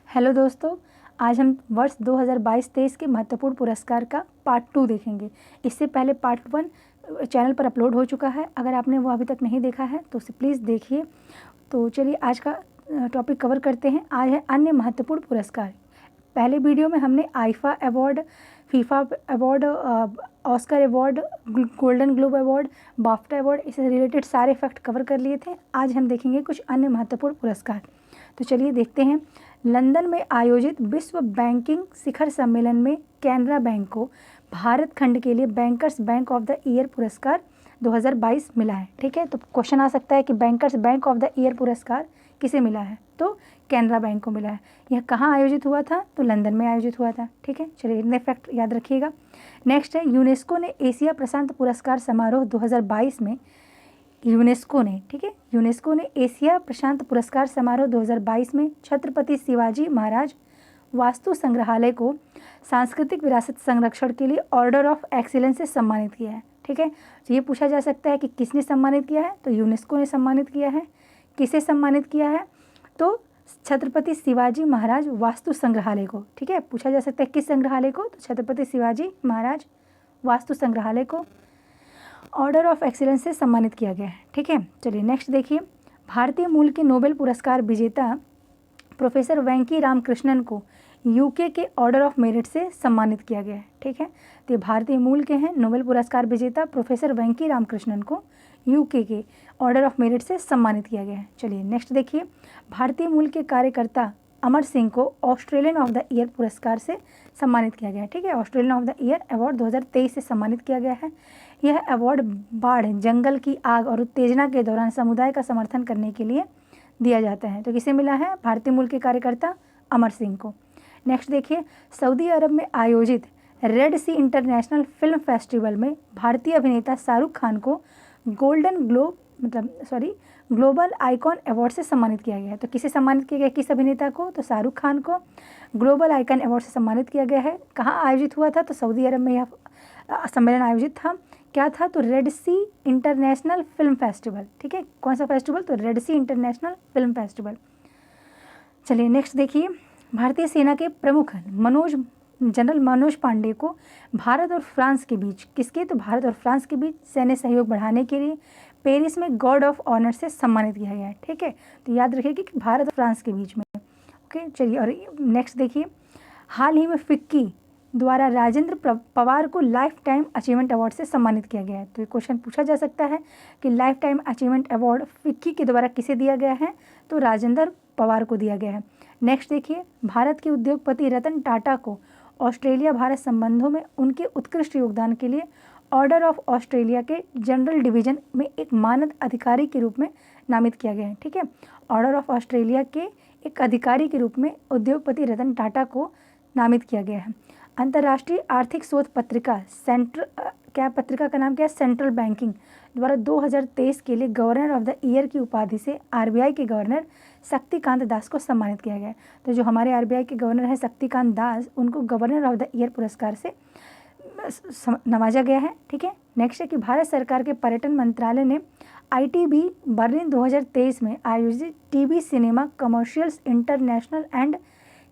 Hello दोस्तों, आज हम वर्ष 2022-23 के महत्वपूर्ण पुरस्कार का पार्ट 2 देखेंगे। इससे पहले पार्ट 1 चैनल पर अपलोड हो चुका है। अगर आपने वो अभी तक नहीं देखा है तो उसे प्लीज़ देखिए। तो चलिए आज का टॉपिक कवर करते हैं। आज है अन्य महत्वपूर्ण पुरस्कार। पहले वीडियो में हमने IIFA award, FIFA award, Oscar award, golden globe award, BAFTA award, इससे रिलेटेड सारे फैक्ट कवर कर लिए थे। आज हम देखेंगे कुछ अन्य महत्वपूर्ण पुरस्कार। तो चलिए देखते हैं। लंदन में आयोजित विश्व बैंकिंग शिखर सम्मेलन में कैनरा बैंक को भारत खंड के लिए bankers bank of the year पुरस्कार 2022 मिला है। ठीक है, तो क्वेश्चन आ सकता है कि bankers bank of the year पुरस्कार किसे मिला है? तो कैनरा बैंक को मिला है। यह कहाँ आयोजित हुआ था? तो लंदन में आयोजित हुआ था। ठीक है, चलिए इतने फैक्ट याद रखिएगा। नेक्स्ट है, यूनेस्को ने एशिया प्रशांत पुरस्कार समारोह 2022 में यूनेस्को ने एशिया प्रशांत पुरस्कार समारोह 2022 में छत्रपति शिवाजी महाराज वास्तु संग्रहालय को सांस्कृतिक विरासत संरक्षण के लिए ऑर्डर ऑफ एक्सीलेंस से सम्मानित किया है। ठीक है, तो ये पूछा जा सकता है कि किसने सम्मानित किया है? तो यूनेस्को ने सम्मानित किया है। किसे सम्मानित किया है? तो छत्रपति शिवाजी महाराज वास्तु संग्रहालय को। ठीक है, पूछा जा सकता है किस संग्रहालय को? तो छत्रपति शिवाजी महाराज वास्तु संग्रहालय को ऑर्डर ऑफ एक्सीलेंस से सम्मानित किया गया है। ठीक है, चलिए नेक्स्ट देखिए। भारतीय मूल के नोबेल पुरस्कार विजेता प्रोफेसर वेंकी रामकृष्णन को यूके के ऑर्डर ऑफ मेरिट से सम्मानित किया गया है। ठीक है, तो ये भारतीय मूल के हैं। नोबेल पुरस्कार विजेता प्रोफेसर वेंकी रामकृष्णन को यूके के ऑर्डर ऑफ मेरिट से सम्मानित किया गया है। चलिए नेक्स्ट देखिए। भारतीय मूल के कार्यकर्ता अमर सिंह को ऑस्ट्रेलियन ऑफ द ईयर पुरस्कार से सम्मानित किया गया है। ठीक है, Australian of the year award 2023 से सम्मानित किया गया है। यह अवार्ड बाढ़, जंगल की आग और उत्तेजना के दौरान समुदाय का समर्थन करने के लिए दिया जाता है। तो किसे मिला है? भारतीय मूल के कार्यकर्ता अमर सिंह को। नेक्स्ट देखिए। सऊदी अरब में आयोजित रेड सी इंटरनेशनल फिल्म फेस्टिवल में भारतीय अभिनेता शाहरुख खान को ग्लोबल आइकॉन अवार्ड से सम्मानित किया गया है। तो किसे सम्मानित किया गया? किस अभिनेता को? तो शाहरुख खान को ग्लोबल आइकॉन अवार्ड से सम्मानित किया गया है। कहाँ आयोजित हुआ था? तो सऊदी अरब में यह सम्मेलन आयोजित था। क्या था? तो रेड सी इंटरनेशनल फिल्म फेस्टिवल। ठीक है, कौन सा फेस्टिवल? तो रेड सी इंटरनेशनल फिल्म फेस्टिवल। चलिए नेक्स्ट देखिए। भारतीय सेना के प्रमुख जनरल मनोज पांडे को भारत और फ्रांस के बीच तो भारत और फ्रांस के बीच सैन्य सहयोग बढ़ाने के लिए पेरिस में गॉर्ड ऑफ ऑनर से सम्मानित किया गया है। ठीक है, तो याद रखिए कि भारत और फ्रांस के बीच में। ओके, चलिए और नेक्स्ट देखिए। हाल ही में फिक्की द्वारा राजेंद्र पवार को लाइफ टाइम अचीवमेंट अवार्ड से सम्मानित किया गया है। तो ये क्वेश्चन पूछा जा सकता है कि life time achievement award FICCI के द्वारा किसे दिया गया है? तो राजेंद्र पवार को दिया गया है। नेक्स्ट देखिए। भारत के उद्योगपति रतन टाटा को ऑस्ट्रेलिया भारत संबंधों में उनके उत्कृष्ट योगदान के लिए ऑर्डर ऑफ ऑस्ट्रेलिया के जनरल डिवीजन में एक मानद अधिकारी के रूप में नामित किया गया है। ठीक है, ऑर्डर ऑफ ऑस्ट्रेलिया के एक अधिकारी के रूप में उद्योगपति रतन टाटा को नामित किया गया है। अंतर्राष्ट्रीय आर्थिक शोध पत्रिका पत्रिका का नाम क्या है? सेंट्रल बैंकिंग द्वारा 2023 के लिए गवर्नर ऑफ द ईयर की उपाधि से आरबीआई के गवर्नर शक्तिकांत दास को सम्मानित किया गया है। तो जो हमारे आरबीआई के गवर्नर हैं शक्तिकांत दास, उनको गवर्नर ऑफ द ईयर पुरस्कार से नवाजा गया है। ठीक है, नेक्स्ट है कि भारत सरकार के पर्यटन मंत्रालय ने ITB बर्लिन 2023 में आयोजित TV cinema commercials international and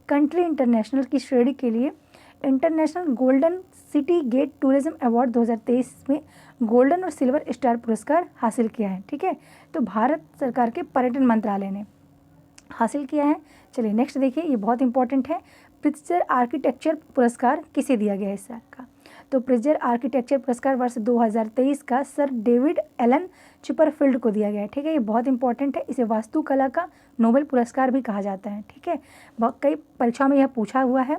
country international की श्रेणी के लिए international golden city gate tourism award 2023 में गोल्डन और सिल्वर स्टार पुरस्कार हासिल किया है। ठीक है, तो भारत सरकार के पर्यटन मंत्रालय ने हासिल किया है। चलिए नेक्स्ट देखिए, ये बहुत इंपॉर्टेंट है। प्रिट्जर आर्किटेक्चर पुरस्कार किसे दिया गया है इस साल का? तो प्रिट्जर आर्किटेक्चर पुरस्कार वर्ष 2023 का सर डेविड एलन चिपरफील्ड को दिया गया है। ठीक है, ये बहुत इंपॉर्टेंट है। इसे वास्तुकला का नोबेल पुरस्कार भी कहा जाता है। ठीक है, कई परीक्षाओं में यह पूछा हुआ है।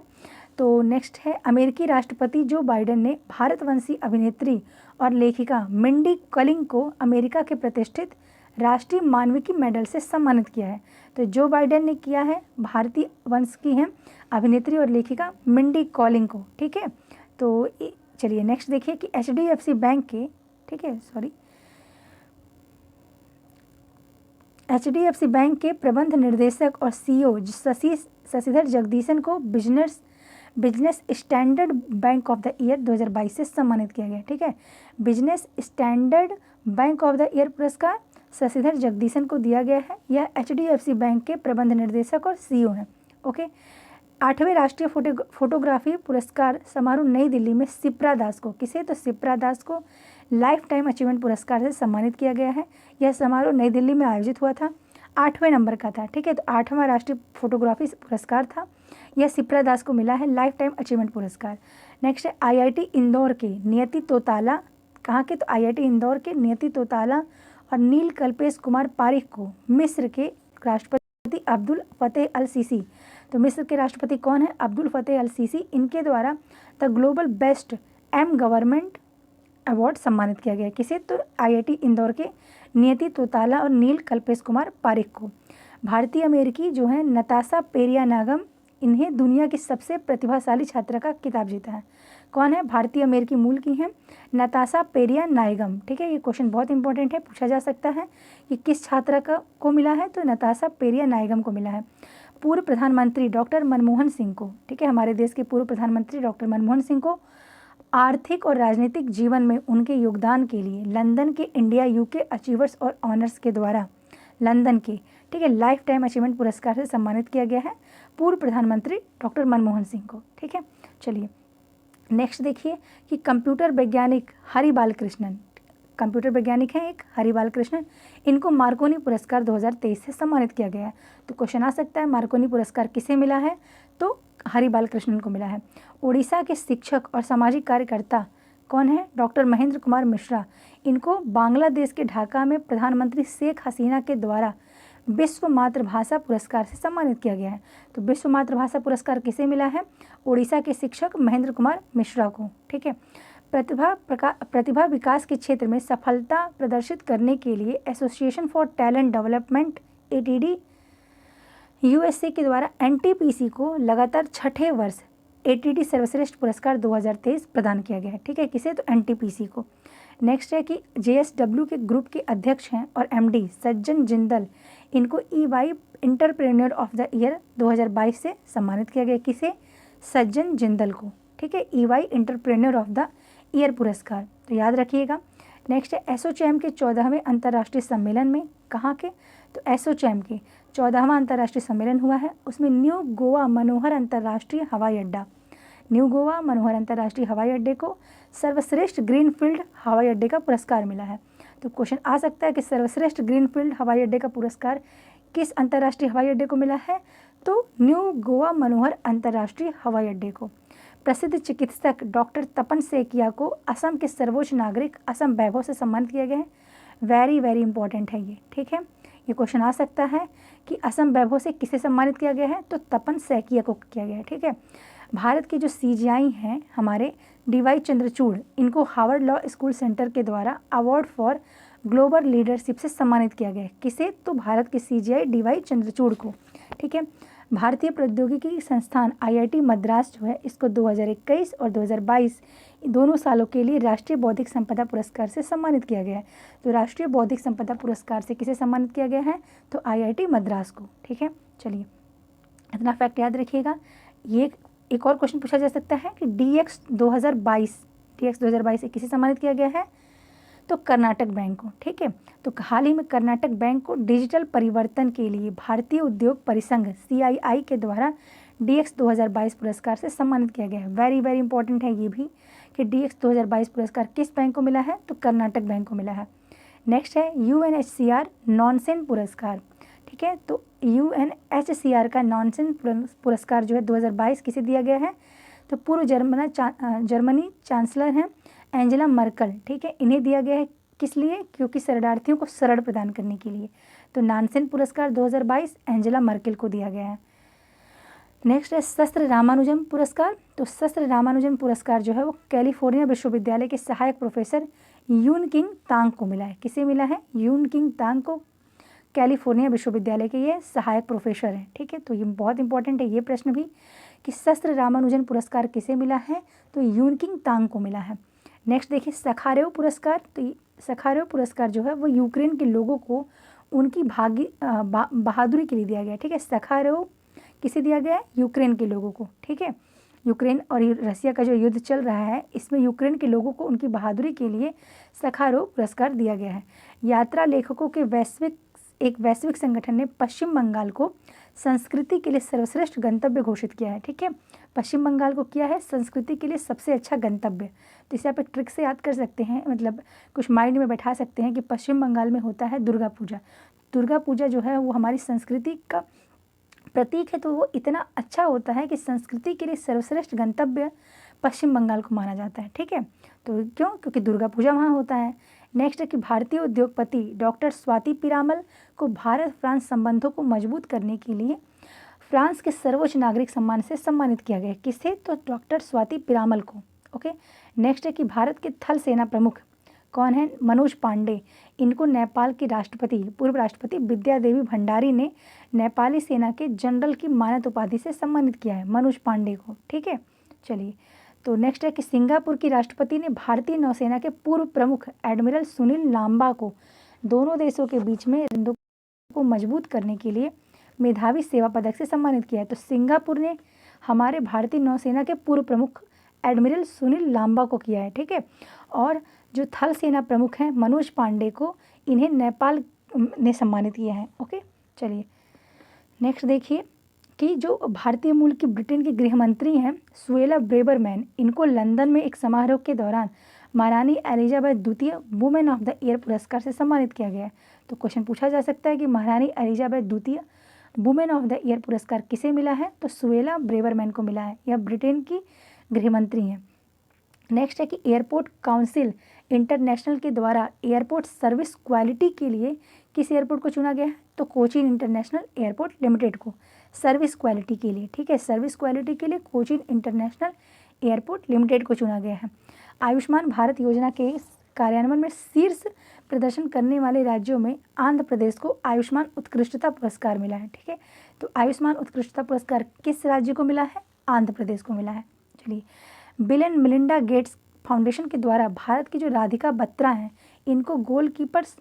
तो नेक्स्ट है। अमेरिकी राष्ट्रपति जो बाइडेन ने भारतवंशी अभिनेत्री और लेखिका मिंडी कलिंग को अमेरिका के प्रतिष्ठित राष्ट्रीय मानविकी मेडल से सम्मानित किया है। तो जो बाइडेन ने किया है भारतीय वंश की हैं अभिनेत्री और लेखिका मिंडी कलिंग को। ठीक है, तो चलिए नेक्स्ट देखिए कि HDFC बैंक के HDFC बैंक के प्रबंध निर्देशक और CEO शशिधर जगदीशन को business standard bank of the year 2022 से सम्मानित किया गया। ठीक है, business standard bank of the year पुरस्कार शशिधर जगदीशन को दिया गया है। यह HDFC बैंक के प्रबंध निर्देशक और CEO हैं। ओके। 8वें राष्ट्रीय फोटोग्राफी पुरस्कार समारोह नई दिल्ली में शिप्रा दास को, किसे, तो शिप्रा दास को लाइफ टाइम अचीवमेंट पुरस्कार से सम्मानित किया गया है। यह समारोह नई दिल्ली में आयोजित हुआ था, 8वें नंबर का था, ठीक है। तो 8वां राष्ट्रीय फोटोग्राफी पुरस्कार था, यह शिप्रा दास को मिला है लाइफ टाइम अचीवमेंट पुरस्कार। नेक्स्ट है आईआईटी इंदौर के नियति तोताला, कहाँ के, तो आईआईटी इंदौर के नियति तोताला और नील कल्पेश कुमार पारिख को मिस्र के राष्ट्रपति अब्दुल फतेह अल सीसी, तो मिस्र के राष्ट्रपति कौन है, अब्दुल फतेह अल सीसी, इनके द्वारा the global best government award सम्मानित किया गया। किसे, तो आईआईटी इंदौर के नियति तोताला और नील कल्पेश कुमार पारिख को। भारतीय अमेरिकी जो है नताशा पेरियानागम, इन्हें दुनिया की सबसे प्रतिभाशाली छात्रा का खिताब जीता है। कौन है, भारतीय अमेरिकी मूल की हैं नताशा पेरियानागम, ठीक है। ये क्वेश्चन बहुत इंपॉर्टेंट है, पूछा जा सकता है कि किस छात्रा को मिला है, तो नताशा पेरियानागम को मिला है। पूर्व प्रधानमंत्री डॉक्टर मनमोहन सिंह को, ठीक है, हमारे देश के पूर्व प्रधानमंत्री डॉक्टर मनमोहन सिंह को आर्थिक और राजनीतिक जीवन में उनके योगदान के लिए लंदन के इंडिया यूके अचीवर्स और ऑनर्स के द्वारा लंदन के, ठीक है, लाइफ टाइम अचीवमेंट पुरस्कार से सम्मानित किया गया है पूर्व प्रधानमंत्री डॉक्टर मनमोहन सिंह को, ठीक है। चलिए नेक्स्ट देखिए कि कंप्यूटर वैज्ञानिक हरि बालकृष्णन, कंप्यूटर वैज्ञानिक हैं एक हरि बालकृष्णन, इनको मार्कोनी पुरस्कार 2023 से सम्मानित किया गया है। तो क्वेश्चन आ सकता है मार्कोनी पुरस्कार किसे मिला है, तो हरि बालकृष्णन को मिला है। उड़ीसा के शिक्षक और सामाजिक कार्यकर्ता कौन है, डॉक्टर महेंद्र कुमार मिश्रा, इनको बांग्लादेश के ढाका में प्रधानमंत्री शेख हसीना के द्वारा विश्व मातृभाषा पुरस्कार से सम्मानित किया गया है। तो विश्व मातृभाषा पुरस्कार किसे मिला है, उड़ीसा के शिक्षक महेंद्र कुमार मिश्रा को, ठीक है। प्रतिभा विकास के क्षेत्र में सफलता प्रदर्शित करने के लिए association for talent development ATD USA के द्वारा NTPC को लगातार 6ठे वर्ष ATD सर्वश्रेष्ठ पुरस्कार 2023 प्रदान किया गया है, ठीक है। किसे, तो NTPC को। नेक्स्ट है कि JSW के ग्रुप के अध्यक्ष हैं और MD सज्जन जिंदल, इनको EY entrepreneur of the year 2022 से सम्मानित किया गया। किसे, सज्जन जिंदल को, ठीक है, EY entrepreneur of the year पुरस्कार, तो याद रखिएगा। नेक्स्ट है एसोचैम के 14वें अंतर्राष्ट्रीय सम्मेलन में, कहाँ के, तो एसोचैम के 14वां अंतर्राष्ट्रीय सम्मेलन हुआ है, उसमें न्यू गोवा मनोहर अंतर्राष्ट्रीय हवाई अड्डा, न्यू गोवा मनोहर अंतर्राष्ट्रीय हवाई अड्डे को सर्वश्रेष्ठ ग्रीनफील्ड हवाई अड्डे का पुरस्कार मिला है। तो क्वेश्चन आ सकता है कि सर्वश्रेष्ठ ग्रीनफील्ड हवाई अड्डे का पुरस्कार किस अंतर्राष्ट्रीय हवाई अड्डे को मिला है, तो न्यू गोवा मनोहर अंतर्राष्ट्रीय हवाई अड्डे को। प्रसिद्ध चिकित्सक डॉक्टर तपन सेकिया को असम के सर्वोच्च नागरिक असम वैभव से सम्मानित किया गया है। वेरी वेरी इंपॉर्टेंट है ये, ठीक है। ये क्वेश्चन आ सकता है कि असम वैभव से किसे सम्मानित किया गया है, तो तपन सेकिया को किया गया है, ठीक है। भारत के जो CGI हैं हमारे DY चंद्रचूड़, इनको हार्वर्ड लॉ स्कूल सेंटर के द्वारा अवार्ड फॉर ग्लोबल लीडरशिप से सम्मानित किया गया है। किसे, तो भारत के CGI DY चंद्रचूड़ को, ठीक है। भारतीय प्रौद्योगिकी संस्थान IIT मद्रास जो है, इसको 2021 और 2022 दोनों सालों के लिए राष्ट्रीय बौद्धिक संपदा पुरस्कार से सम्मानित किया गया है। तो राष्ट्रीय बौद्धिक संपदा पुरस्कार से किसे सम्मानित किया गया है, तो IIT मद्रास को, ठीक है। चलिए इतना फैक्ट याद रखिएगा। ये एक और क्वेश्चन पूछा जा सकता है कि DX 2022 से किसे सम्मानित किया गया है, तो कर्नाटक बैंक को, ठीक है। तो हाल ही में कर्नाटक बैंक को डिजिटल परिवर्तन के लिए भारतीय उद्योग परिसंघ CII के द्वारा DX 2022 पुरस्कार से सम्मानित किया गया है। वेरी वेरी इंपॉर्टेंट है ये भी कि DX 2022 पुरस्कार किस बैंक को मिला है, तो कर्नाटक बैंक को मिला है। नेक्स्ट है UNHCR नॉनसेन पुरस्कार, ठीक है। तो UNHCR का नॉनसेन पुरस्कार जो है 2022 किसे दिया गया है, तो पूर्व जर्मनी चांसलर हैं एंजेला मर्कल, ठीक है। इन्हें दिया गया है किस लिए, क्योंकि शरणार्थियों को शरण प्रदान करने के लिए। तो नॉनसेन पुरस्कार 2022 एंजेला मर्केल को दिया गया है। नेक्स्ट है शस्त्र रामानुजन पुरस्कार। तो शस्त्र रामानुजन पुरस्कार जो है वो कैलिफोर्निया विश्वविद्यालय के सहायक प्रोफेसर यून किंग तांग को मिला है। किसे मिला है, यून किंग तांग को, कैलिफोर्निया विश्वविद्यालय के ये सहायक प्रोफेसर हैं, ठीक है। तो ये बहुत इंपॉर्टेंट है ये प्रश्न भी कि शस्त्र रामानुजन पुरस्कार किसे मिला है, तो यून किंग तांग को मिला है। नेक्स्ट देखिए सखारेव पुरस्कार। तो सखारेव पुरस्कार जो है वो यूक्रेन के लोगों को उनकी बहादुरी के लिए दिया गया, ठीक है। सखारेव किसे दिया गया है, यूक्रेन के लोगों को, ठीक है। यूक्रेन और रसिया का जो युद्ध चल रहा है, इसमें यूक्रेन के लोगों को उनकी बहादुरी के लिए सखारोव पुरस्कार दिया गया है। यात्रा लेखकों के वैश्विक एक वैश्विक संगठन ने पश्चिम बंगाल को संस्कृति के लिए सर्वश्रेष्ठ गंतव्य घोषित किया है। ठीक है, पश्चिम बंगाल को किया है संस्कृति के लिए सबसे अच्छा गंतव्य। तो इसे आप एक ट्रिक से याद कर सकते हैं, मतलब कुछ माइंड में बैठा सकते हैं कि पश्चिम बंगाल में होता है दुर्गा पूजा। दुर्गा पूजा जो है वो हमारी संस्कृति का प्रतीक है, तो वो इतना अच्छा होता है कि संस्कृति के लिए सर्वश्रेष्ठ गंतव्य पश्चिम बंगाल को माना जाता है। ठीक है, तो क्यों? क्योंकि दुर्गा पूजा वहाँ होता है। नेक्स्ट है कि भारतीय उद्योगपति डॉक्टर स्वाति पीरामल को भारत फ्रांस संबंधों को मजबूत करने के लिए फ्रांस के सर्वोच्च नागरिक सम्मान से सम्मानित किया गया। किसे? तो डॉक्टर स्वाति पीरामल को। ओके, नेक्स्ट है कि भारत के थल सेना प्रमुख कौन है? मनोज पांडे। इनको नेपाल के राष्ट्रपति, पूर्व राष्ट्रपति विद्या देवी भंडारी ने नेपाली सेना के जनरल की मानद उपाधि से सम्मानित किया है, मनोज पांडे को। ठीक है, चलिए, तो नेक्स्ट है कि सिंगापुर की राष्ट्रपति ने भारतीय नौसेना के पूर्व प्रमुख एडमिरल सुनील लांबा को दोनों देशों के बीच में संबंधों को मजबूत करने के लिए मेधावी सेवा पदक से सम्मानित किया है। तो सिंगापुर ने हमारे भारतीय नौसेना के पूर्व प्रमुख एडमिरल सुनील लांबा को किया है। ठीक है, और जो थल सेना प्रमुख हैं मनोज पांडे को, इन्हें नेपाल ने सम्मानित किया है। ओके, चलिए नेक्स्ट देखिए कि जो भारतीय मूल की ब्रिटेन की गृह मंत्री हैं सुएला ब्रेबरमैन, इनको लंदन में एक समारोह के दौरान महारानी एलिजाबेथ द्वितीय वुमेन ऑफ द ईयर पुरस्कार से सम्मानित किया गया है। तो क्वेश्चन पूछा जा सकता है कि महारानी एलिजाबेथ द्वितीय वुमेन ऑफ द ईयर पुरस्कार किसे मिला है? तो सुएला ब्रेबरमैन को मिला है। यह ब्रिटेन की गृह मंत्री हैं। नेक्स्ट है कि एयरपोर्ट काउंसिल इंटरनेशनल के द्वारा एयरपोर्ट सर्विस क्वालिटी के लिए किस एयरपोर्ट को चुना गया है? तो कोचीन इंटरनेशनल एयरपोर्ट लिमिटेड को सर्विस क्वालिटी के लिए। ठीक है, सर्विस क्वालिटी के लिए कोचीन इंटरनेशनल एयरपोर्ट लिमिटेड को चुना गया है। आयुष्मान भारत योजना के कार्यान्वयन में शीर्ष प्रदर्शन करने वाले राज्यों में आंध्र प्रदेश को आयुष्मान उत्कृष्टता पुरस्कार मिला है। ठीक है, तो आयुष्मान उत्कृष्टता पुरस्कार किस राज्य को मिला है? आंध्र प्रदेश को मिला है। चलिए, bill and Melinda Gates foundation के द्वारा भारत की जो राधिका बत्रा हैं, इनको गोलकीपर्स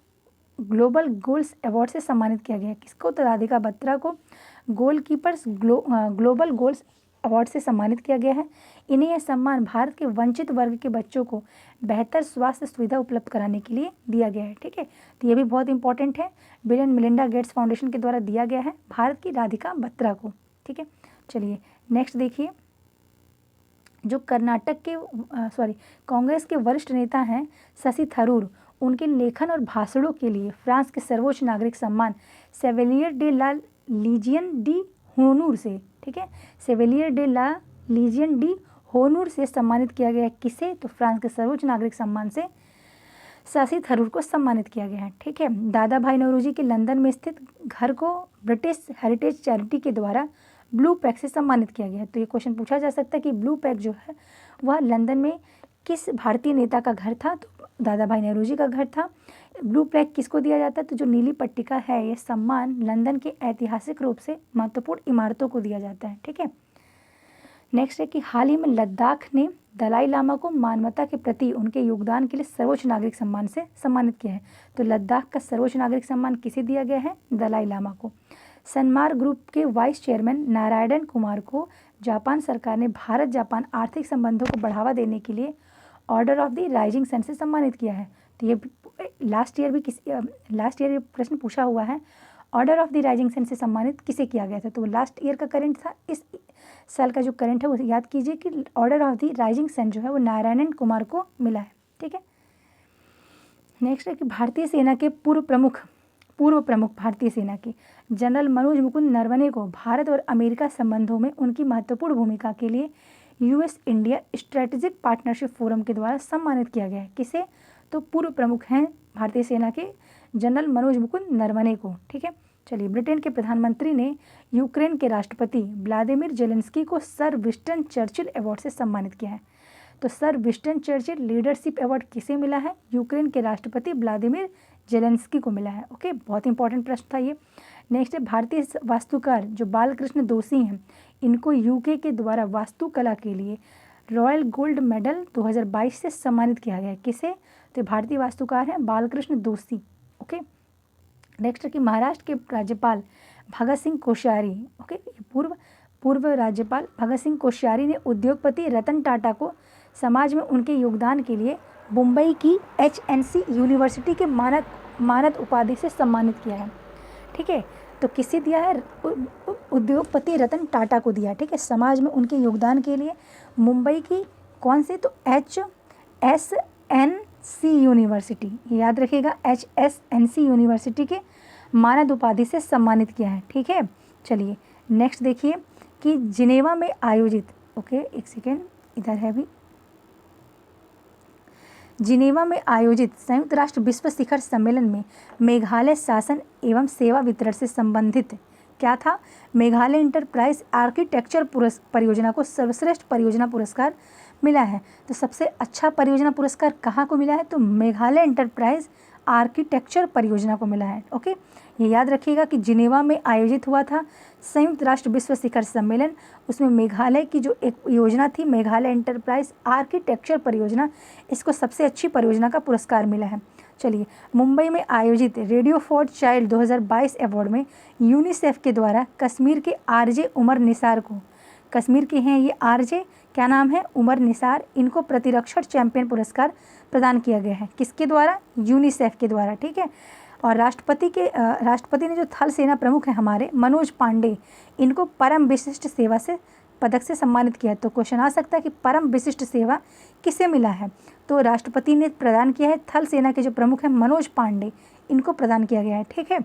ग्लोबल गोल्स अवार्ड से सम्मानित किया गया है। किसको? तो राधिका बत्रा को गोलकीपर्स ग्लोबल गोल्स अवार्ड से सम्मानित किया गया है। इन्हें यह सम्मान भारत के वंचित वर्ग के बच्चों को बेहतर स्वास्थ्य सुविधा उपलब्ध कराने के लिए दिया गया है। ठीक है, तो ये भी बहुत इंपॉर्टेंट है, bill and Melinda Gates foundation के द्वारा दिया गया है भारत की राधिका बत्रा को। ठीक है, चलिए नेक्स्ट देखिए, जो कर्नाटक के कांग्रेस के वरिष्ठ नेता हैं शशि थरूर, उनके लेखन और भाषणों के लिए फ्रांस के सर्वोच्च नागरिक सम्मान सेवेलियर डे ला लीजियन डी होनूर से, ठीक है, सेवेलियर डे ला लीजियन डी होनूर से सम्मानित किया गया है। किसे? तो फ्रांस के सर्वोच्च नागरिक सम्मान से शशि थरूर को सम्मानित किया गया है। ठीक है, दादा भाई नौरोजी के लंदन में स्थित घर को ब्रिटिश हेरिटेज चैरिटी के द्वारा ब्लू पैक से सम्मानित किया गया है। तो ये क्वेश्चन पूछा जा सकता है कि ब्लू पैक जो है वह लंदन में किस भारतीय नेता का घर था? तो दादा भाई नौरोजी का घर था। ब्लू पैक किसको दिया जाता है? तो जो नीली पट्टिका है, ये सम्मान लंदन के ऐतिहासिक रूप से महत्वपूर्ण इमारतों को दिया जाता है। ठीक है, नेक्स्ट है कि हाल ही में लद्दाख ने दलाई लामा को मानवता के प्रति उनके योगदान के लिए सर्वोच्च नागरिक सम्मान से सम्मानित किया है। तो लद्दाख का सर्वोच्च नागरिक सम्मान किसे दिया गया है? दलाई लामा को। सनमार ग्रुप के वाइस चेयरमैन नारायण कुमार को जापान सरकार ने भारत जापान आर्थिक संबंधों को बढ़ावा देने के लिए order of the rising sun से सम्मानित किया है। तो ये लास्ट ईयर ये प्रश्न पूछा हुआ है, order of the rising sun से सम्मानित किसे किया गया था? तो वो लास्ट ईयर का करंट था। इस साल का जो करंट है वो याद कीजिए कि order of the rising sun जो है वो नारायण कुमार को मिला है। ठीक है, नेक्स्ट है कि भारतीय सेना के पूर्व प्रमुख भारतीय सेना के जनरल मनोज मुकुंद नरवणे को भारत और अमेरिका संबंधों में उनकी महत्वपूर्ण भूमिका के लिए US India strategic partnership forum के द्वारा सम्मानित किया गया है। किसे? तो पूर्व प्रमुख हैं भारतीय सेना के जनरल मनोज मुकुंद नरवणे को। ठीक है, चलिए, ब्रिटेन के प्रधानमंत्री ने यूक्रेन के राष्ट्रपति व्लादिमीर जेलेंस्की को सर विंस्टन चर्चिल अवार्ड से सम्मानित किया है। तो sir Winston Churchill leadership award किसे मिला है? यूक्रेन के राष्ट्रपति व्लादिमीर जेलेंस्की को मिला है। ओके, बहुत इंपॉर्टेंट प्रश्न था ये। नेक्स्ट है, भारतीय वास्तुकार जो बालकृष्ण दोषी हैं, इनको यूके के द्वारा वास्तुकला के लिए रॉयल गोल्ड मेडल 2022 से सम्मानित किया गया है। किसे? तो भारतीय वास्तुकार हैं बालकृष्ण दोषी। ओके, नेक्स्ट है कि महाराष्ट्र के राज्यपाल भगत सिंह कोश्यारी, ओके, पूर्व राज्यपाल भगत सिंह कोश्यारी ने उद्योगपति रतन टाटा को समाज में उनके योगदान के लिए मुंबई की HNC यूनिवर्सिटी के मानद उपाधि से सम्मानित किया है। ठीक है। तो किसे दिया है? उद्योगपति रतन टाटा को दिया है, ठीक है। समाज में उनके योगदान के लिए मुंबई की कौन सी? तो HSNC यूनिवर्सिटी, याद रखिएगा, HSNC यूनिवर्सिटी के मानद उपाधि से सम्मानित किया है, ठीक है। चलिए नेक्स्ट देखिए कि जिनेवा में आयोजित, ओके एक सेकेंड, इधर है भी, जिनेवा में आयोजित संयुक्त राष्ट्र विश्व शिखर सम्मेलन में मेघालय शासन एवं सेवा वितरण से संबंधित क्या था? मेघालय इंटरप्राइज आर्किटेक्चर परियोजना को सर्वश्रेष्ठ परियोजना पुरस्कार मिला है। तो सबसे अच्छा परियोजना पुरस्कार कहाँ को मिला है? तो मेघालय इंटरप्राइज आर्किटेक्चर परियोजना को मिला है, ओके। ये याद रखिएगा कि जिनेवा में आयोजित हुआ था संयुक्त राष्ट्र विश्व शिखर सम्मेलन, उसमें मेघालय की जो एक योजना थी, मेघालय इंटरप्राइज आर्किटेक्चर परियोजना, इसको सबसे अच्छी परियोजना का पुरस्कार मिला है। चलिए, मुंबई में आयोजित रेडियो फॉर चाइल्ड 2022 अवार्ड में यूनिसेफ के द्वारा कश्मीर के आरजे उमर निसार को, कश्मीर के हैं ये आरजे, क्या नाम है? उमर निसार, इनको प्रतिरक्षण चैंपियन पुरस्कार प्रदान किया गया है। किसके द्वारा? यूनिसेफ के द्वारा, ठीक है। और राष्ट्रपति ने जो थल सेना प्रमुख हैं हमारे मनोज पांडे, इनको परम विशिष्ट सेवा से पदक से सम्मानित किया है। तो क्वेश्चन आ सकता है कि परम विशिष्ट सेवा किसे मिला है? तो राष्ट्रपति ने प्रदान किया है, थल सेना के जो प्रमुख हैं मनोज पांडे, इनको प्रदान किया गया है, ठीक है।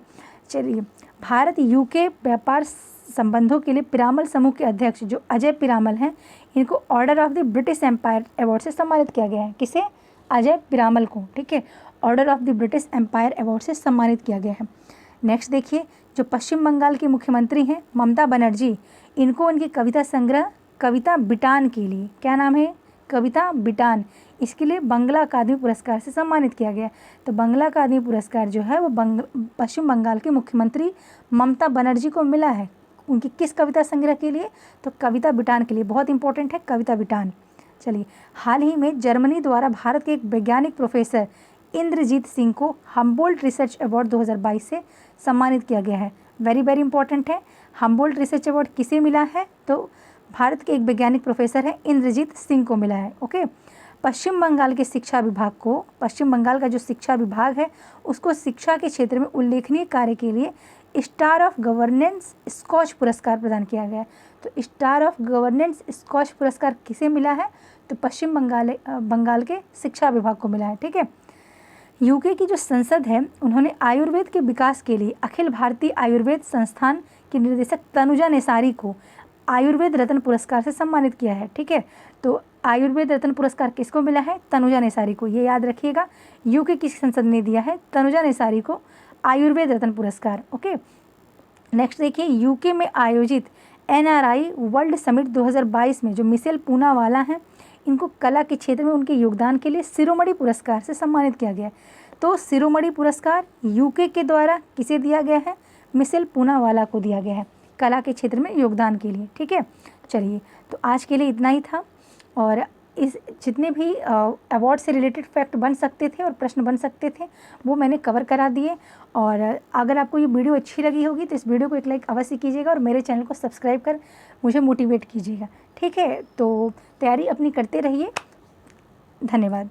चलिए, भारत यूके व्यापार संबंधों के लिए पिरामल समूह के अध्यक्ष जो अजय पिरामल हैं, इनको order of the British empire award से सम्मानित किया गया है। किसे? अजय पिरामल को, ठीक है। Order of the British empire award से सम्मानित किया गया है। नेक्स्ट देखिए, जो पश्चिम बंगाल की मुख्यमंत्री हैं ममता बनर्जी, इनको उनकी कविता संग्रह कविता बिटान के लिए, क्या नाम है? कविता बिटान, इसके लिए बंगला अकादमी पुरस्कार से सम्मानित किया गया। तो बंगला अकादमी पुरस्कार जो है वो पश्चिम बंगाल के मुख्यमंत्री ममता बनर्जी को मिला है। उनकी किस कविता संग्रह के लिए? तो कविता बिटान के लिए, बहुत इंपॉर्टेंट है कविता बिटान। चलिए, हाल ही में जर्मनी द्वारा भारत के एक वैज्ञानिक प्रोफेसर इंद्रजीत सिंह को हम्बोल्ट रिसर्च अवार्ड 2022 से सम्मानित किया गया है। वेरी वेरी इंपॉर्टेंट है। हम्बोल्ट रिसर्च अवार्ड किसे मिला है? तो भारत के एक वैज्ञानिक प्रोफेसर है इंद्रजीत सिंह को मिला है, ओके। पश्चिम बंगाल के शिक्षा विभाग को, पश्चिम बंगाल का जो शिक्षा विभाग है उसको शिक्षा के क्षेत्र में उल्लेखनीय कार्य के लिए स्टार ऑफ गवर्नेंस स्कॉच पुरस्कार प्रदान किया गया है। तो स्टार ऑफ गवर्नेंस स्कॉच पुरस्कार किसे मिला है? तो पश्चिम बंगाल के शिक्षा विभाग को मिला है, ठीक है। यूके की जो संसद है, उन्होंने आयुर्वेद के विकास के लिए अखिल भारतीय आयुर्वेद संस्थान की निर्देशक तनुजा नेसारी को आयुर्वेद रत्न पुरस्कार से सम्मानित किया है, ठीक है। तो आयुर्वेद रत्न पुरस्कार किसको मिला है? तनुजा नेसारी को, ये याद रखिएगा। यूके की संसद ने दिया है तनुजा नेसारी को आयुर्वेद रत्न पुरस्कार, ओके। नेक्स्ट देखिए, यूके में आयोजित NRI वर्ल्ड समिट 2022 में जो मिशेल पूनावाला हैं, इनको कला के क्षेत्र में उनके योगदान के लिए शिरोमणि पुरस्कार से सम्मानित किया गया। तो शिरोमणि पुरस्कार यूके के द्वारा किसे दिया गया है? मिशेल पूनावाला को दिया गया है, कला के क्षेत्र में योगदान के लिए, ठीक है। चलिए, तो आज के लिए इतना ही था। और इस जितने भी अवार्ड से रिलेटेड फैक्ट बन सकते थे और प्रश्न बन सकते थे वो मैंने कवर करा दिए। और अगर आपको ये वीडियो अच्छी लगी होगी तो इस वीडियो को एक लाइक अवश्य कीजिएगा और मेरे चैनल को सब्सक्राइब कर मुझे मोटिवेट कीजिएगा, ठीक है। तो तैयारी अपनी करते रहिए। धन्यवाद।